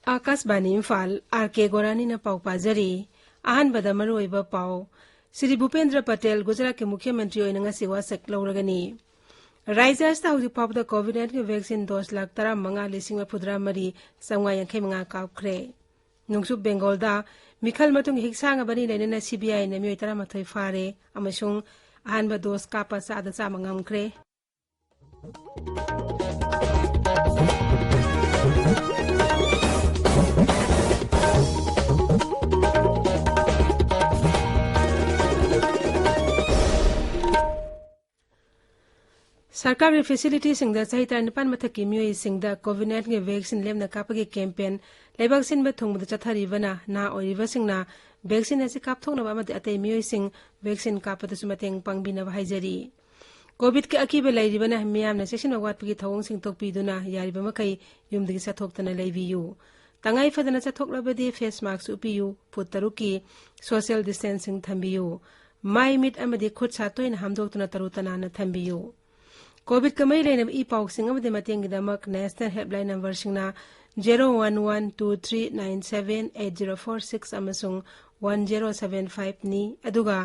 Akashvani Imphal R.K Gorani न पाव पाजरी आहन बदा मरुइबा पाव श्री भूपेंद्र पटेल गुजरात के मुख्यमंत्री ओइना ngasi wasak लौरगनी राज्य अस्ता हुजि पावदा कोविड-19 के वैक्सीन डोज लाख 15,43 9,5 काउख्रे नुंगसु बेंगोलदा मिखल मतुंग हिक्सांग बनी लेनेना CBI ने मियोय 13 फारे अमसुंग आहनबा डोज कापा सादा चा मंगामख्रे सरकार की फैसिलिटी सिंगदा सही तरह निपान मथकी मियोई सिंगदा कोविड-19 के वैक्सीन लेमना कापगी कैंपेन लेबाक सिन थोंगबद चथारिबना ना ओरिबा सिंगना वैक्सीन असे कापथोंगना अमदि अतै मियोई सिंग वैक्सीन कापदसु मतेंग पांगबिना हाइजरी कोविड के अकीबे लैरिबना मियामना सेक्शन वाटपगी थौंग सिंग तोकपीदुना यारिबा मखै युमदगी सथोक्तना लैबियु तंगाई फदना चथोक्लबदि फेस मास्क उपियु फुट 3 की सोशल डिस्टेंसिंग थंबियु माई मिट अमदि खुद सातोइन हमदोक्तना तरुतना न थंबियु कोविड का मई लेना ई पाउसिंग अमदि मतेंगिदमक नेशनल हेल्पलाइन नंबर सिंगना 011223978046 अमसुंग 1075 नि अदुगा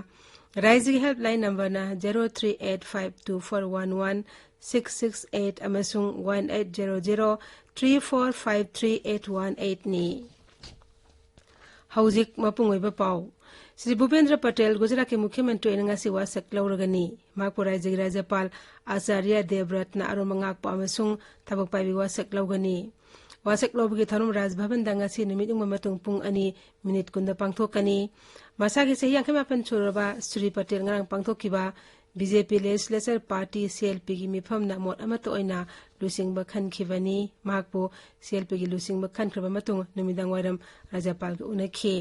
राज्य हेल्पलाइन नंबर ना 0385241166 अमसुंग 180034538118 नि हौजिक मपुंगोइबा पाउ श्री भूपेंद्र पटेल गुजरात के मुख्यमंत्री ngasi wasak लौरगनी माकपो राज्य के राज्यपाल आचार्य देवव्रत ना अरुमंगाक पामसुंग थबक पाइबी wasak लौगनी wasak लौबगी थरुम राजभवन दंगासी निमितुंग मतुंग पुंग अनि मिनिट कुंद पांगथोकनी मसागी सही अंखे मापन छोरबा श्री पटेल ngarang पांगथोकिबा बीजेपी लेजिस्लेचर पार्टी CLP की मिफम ना मोट अमत ओइना लुसिंगबा खनखिबनी माकपो CLP की लुसिंगबा खनखरबा मतुंग निमिदांग वाइरम राज्यपाल के उनखी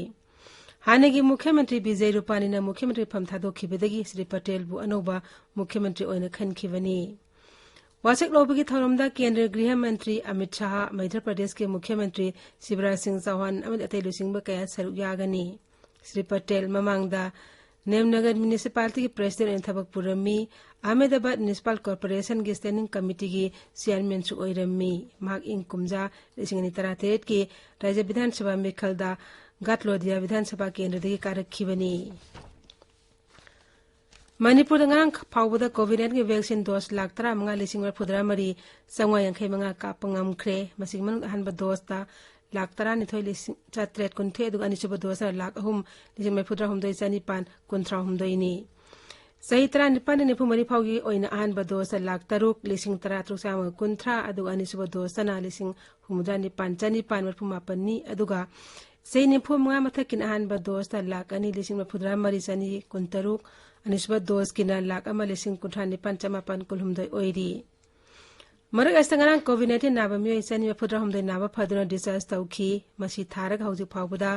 हानेगी मुख्यमंत्री विजय रूपानी ने मुख्यमंत्री फम थादोखिबदगी श्री पटेल बु अनोबा मुख्यमंत्री ओइना खनखिबनी वासक लोबगी थौरमदा केंद्रीय गृह मंत्री अमित शाह मध्य प्रदेश के मुख्यमंत्री शिवराज सिंह चौहान अमद अतै लुसिंगबा कया सरुक यागनी श्री पटेल ममांगदा नेमनगर म्युनिसिपालिटी के प्रेसिडेंट थबक पुरमी अहमदाबाद म्युनिसिपल कॉर्पोरेशन के स्टैंडिंग कमिटी की चेयरमैन सु ओइरमी माग इंग कुमजा 2013 के राज्य विधानसभा मेखलदा गाटलोदिया विधानसभा केंद्र दगी कारखिबनी मणिपुर ngarang फावबदा कोविड-19 के वैक्सीन डोज लाख 15,43 कापंगामख्रे मसिगमन अहनबा डोज ता लाख 12,730 दुग अनिसुबा डोज लाख 3,19,959 नि सही 19,9 फावगी ओइना अहनबा डोज लाख 3,13,930 दुग अनिसुबा डोज ना 9,9,958 नि अदुगा सही निफु मंगा मथकिन अहनबा डोज ता लाख 2,43,930 अनिसुबा डोज किना लाख 1,19,958 ओइरी मरक अस्तंगरांग कोविड-19 नाबा मियोय 930 नाबा फदुना डिस्चार्ज तौखी मसी थारक हौजि फावबदा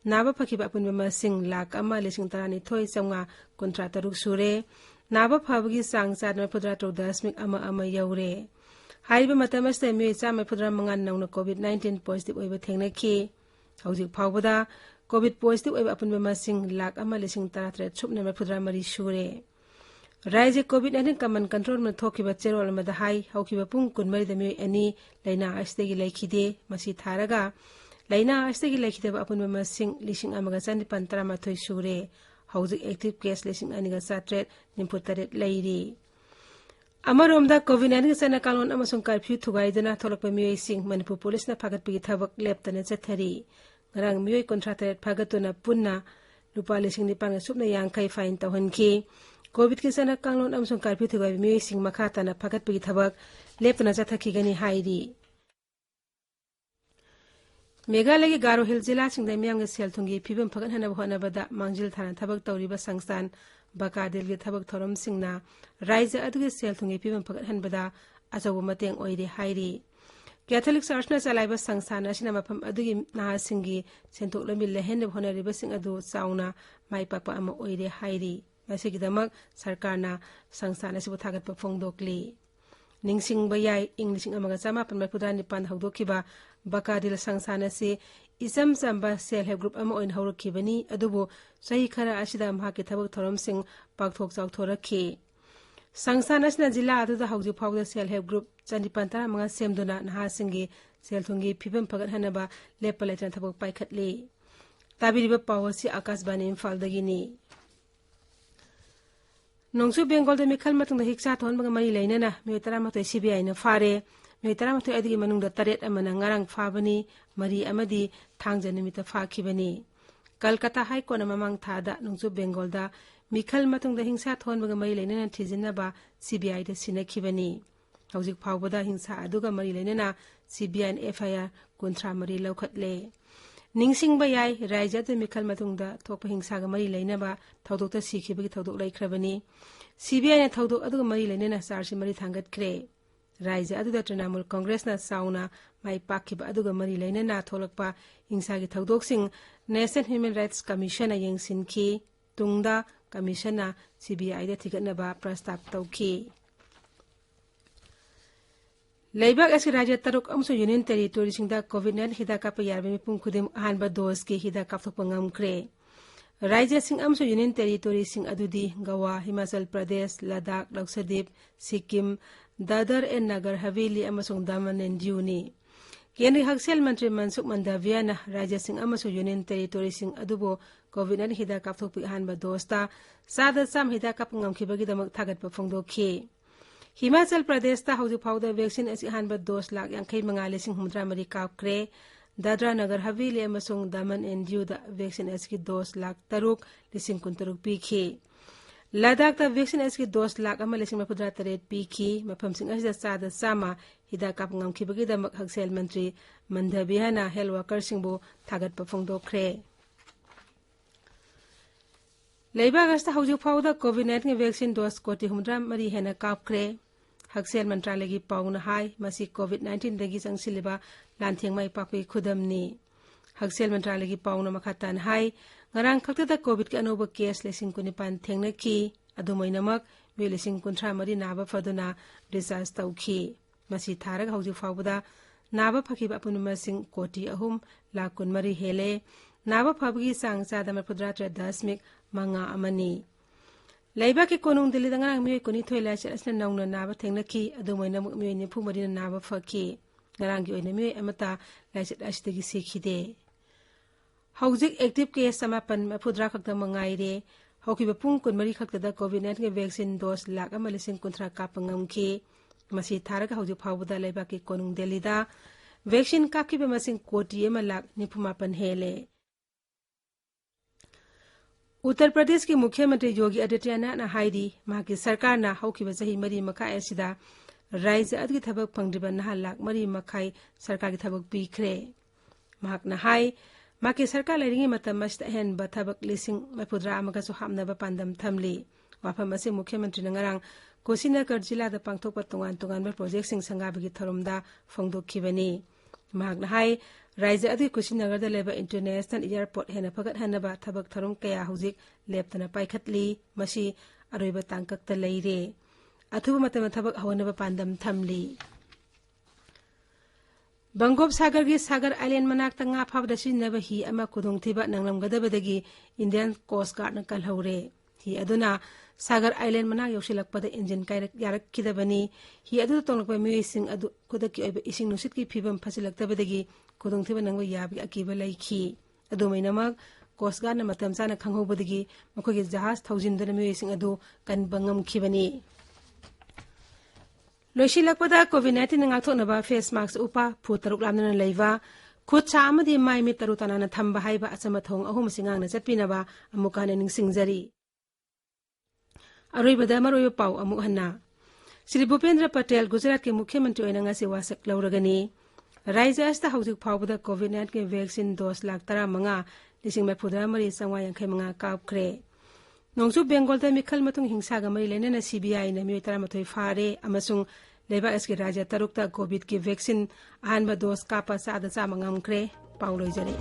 नाबा फखिबा अपुनबा मसिंग लाख 1,13,953 सुरे नाबा फावगी सांग 4.9 यौरे हाइबा मतमस्ते मियोय 4.5 नौना कोविड-19 पॉजिटिव ओइबा थेंगनखी हौजि फावबदा कोविड पॉजिटिव ओइबा अपुनबा मसिंग लाख 1,13,953 सुरे राज्य कोविड-19 कमन कंट्रोल में थोकिबा चेरोल मदा हाई हौकिबा पुंग 12 मियोय अनि लैना अस्तेगी लैखिदे मसी थारगा लैना अस्तेगी लैखिदबा अपुनबा मसिंग 1,913 सुरे हौजिक एक्टिव केस 2,798 लैरी अमरोमदा कोविड-19 सना कालोन अमसुंग कर्फ्यू थुगाइदना थोलकपा मियोय सिंग मणिपुर पुलिस ना फागतपगी थबक लेप्तने चथरी ngarang miyoy 38 फागतुना पुन्ना रुपा 9,900 सुपना यांखै फाइन तौहनखी कोविड के सना कांगलोन अमसुंग कर्फ्यू थुगाइ मियोय सिंग मखाताना फागतपगी थबक लेप्तना चथखिगनी हाइरी मेघालय के गारो हिल जिला सिंगदा मियांग सेलथुंगी फिबम फगत हना होनबदा मांगजिल थाना थबक तौरिबा संस्थान बकादिल के थबक थोरम सिंगना राज्य अदुगे सेलथुंगी फिबम फगत हनबदा अचौब मतेंग ओइरे हाइरी कैथोलिक चर्चना चलाइबा संस्थान असिना मफम अदुगी नाहासिंगी सेंथोक लमी लहेन होनरिबा सिंग अदु चाउना माइपापा अमा ओइरे हाइरी मसिगिदमक सरकारना संस्थान असिबु थागतपा फोंदोकली निंगसिंगबा याय इंग 1959 हौदोखिबा Bakadil Sangsana se Isam Samba Self Help Group ama oin haurakibani adubu sahi khara asida mahaki thabak thoram sing pakthok chawthorakhi Sangsana asna jila aduda hauji phawda Self Help Group Chanipantara manga semduna naha singi selthungi phibam phagat hanaba lepaletan thabak paikhatli tabiriba pawasi Akashbani Imphal dagini Nongsu Bengal da Mikhal matung da hiksa thon banga mari lainana miotara matoi CBI na fare miotara matoi adigi manung da taret amana ngarang fabani mari amadi thangja nimita fakhibani Kolkata High Court na mamang thada Nongsu Bengal da Mikhal matung da hingsa thon banga mari lainana thijinna ba CBI da sinakhibani hawjik phawbada hingsa aduga mari lainana CBI and FIR kunthra mari laukhatle Ningsingba yai Raija da Mikhal matungda thokpa hingsa ga mari lainaba thodokta sikhibagi thodok laikhrabani CBI na thodok aduga mari lainana sarsi mari thangat kre Raija aduda Trinamool Congress na sauna mai pakhiba aduga mari lainana tholakpa hingsa gi thodok National Human Rights Commission na yengsinki tungda commission na CBI da thigatnaba prastab tawki Laibak as Raja Taruk amso Union Territory singda COVID-19 hidaka pa yarbe mipung kudim ahanba dos ke hidaka thok pangam kre Raja sing amso Union Territory sing adudi Goa Himachal Pradesh Ladakh Lakshadweep Sikkim Dadar and Nagar Haveli amasong Daman and Diu ni Kendri Haksel Mantri Mansukh Mandaviya na Raja sing amso Union Territory sing adubo COVID-19 hidaka thok pi ahanba dos ta sada sam hidaka pangam khibagi damak thagat pa phongdokhi Himachal Pradesh ta hauju phawda vaccine as hanba dos lakh yankai mangali sing humdra mari kapkre Dadra Nagar Haveli amasung Daman and Diu da vaccine as ki dos lakh taruk lising kuntaruk pikhi Ladakh ta vaccine as ki dos lakh ama lising mapudra taret pikhi mapam sing as da sada sama hida kap ngam khibagi da mak haksel mantri mandhabihana health worker singbo thagat pa phongdokre Leiba gasta hauju phawda COVID-19 vaccine dose koti humdra mari hena kapkre Haksel Mantralagi pauna hai masi COVID-19 dagi sangsiliba lantheng mai pakwi khudamni Haksel Mantralagi pauna makhatan hai ngarang khakta da COVID ke anoba case lesing kunipan thengna ki adumoinamak me lesing kunthra mari naba faduna discharge tawki masi tharag hauju phawda naba phakhiba punuma sing koti ahum lakun mari hele naba phabgi sangsa da mapudra 10 manga amani Laiba ke konung dili dangarang miwe koni thoila cha asna naungna naba thengna ki adumoina miwe ni phumari na naba phaki ngarang gi oina miwe amata laichat asdagi sekhide Haujik active case samapan mapudra khakta mangai re hokiba pung kun mari khakta da COVID-19 vaccine dose lakh ama lising kunthra kapangam ki masi tharaka hauju phawbuda laiba ke konung dili da vaccine kapkiba masing koti ama lakh nipumapan hele Uttar Pradesh के मुख्यमंत्री योगी आदित्यनाथ ना हाइदी महाकी सरकार ना हौखिबा सही मरी मखाय असिदा राज्य अदगी थबक फंगद्रिबा नहा लाख मरी मखाय सरकार की थबक पीखरे महाक ना हाय माकी सरकार लरिंगे मतम मस्त हेन बथबक लिसिंग मफुद्रा अमगसु हामनबा पांदम थमली वाफम असे मुख्यमंत्री नंगरांग कोसिनगर जिला दा पांगथोकपा तोंगान प्रोजेक्ट सिंग संगाबगी थरोमदा फोंगदोखिबनी महाक ना हाय Raija adi Kushinagar da leba international airport hena phagat hanaba thabak tharum kaya hujik leptana paikhatli masi aroiba tangkak ta leire athuba matama thabak hawanaba pandam thamli Bangop Sagar gi Sagar Island manak ta nga phawda sinaba hi ama kudung thiba nanglam gadabadagi Indian Coast Guard na kalhaure hi aduna Sagar Island manak yosilakpada engine kairak yarak kidabani hi adu tonglakpa miwesing adu kudaki oiba ising nusit ki phibam phasilaktabadagi kudung thiba nangwa yabi akiba laiki adumainamak Coast Guard na matam sana khanghobadagi makhogi jahaz thousindana miwesing adu kan bangam khibani Loisilakpada COVID-19 ngakthoknaba face mask upa phutaruk lamna leiwa khutcha amadi mai mi tarutana na thamba haiba achama thong ahum singang na chatpinaba amukana ningsingjari Aroibada maroyo pau amuk hanna Shri Bhupendra Patel Gujarat ke मुख्यमंत्री ओइना ngasi wasak lauragani Raija asta haujuk phawbada COVID-19 vaccine dose lakh 15 lising mafudra mari sangwa yankhai manga kapkre Nongsu Bengal da Mikhal matung hingsa ga mari lena na CBI na mi 13 fare amasung leba eski raja tarukta COVID ki vaccine ahanba dose kapa sa ada sa mangam kre pauloi jare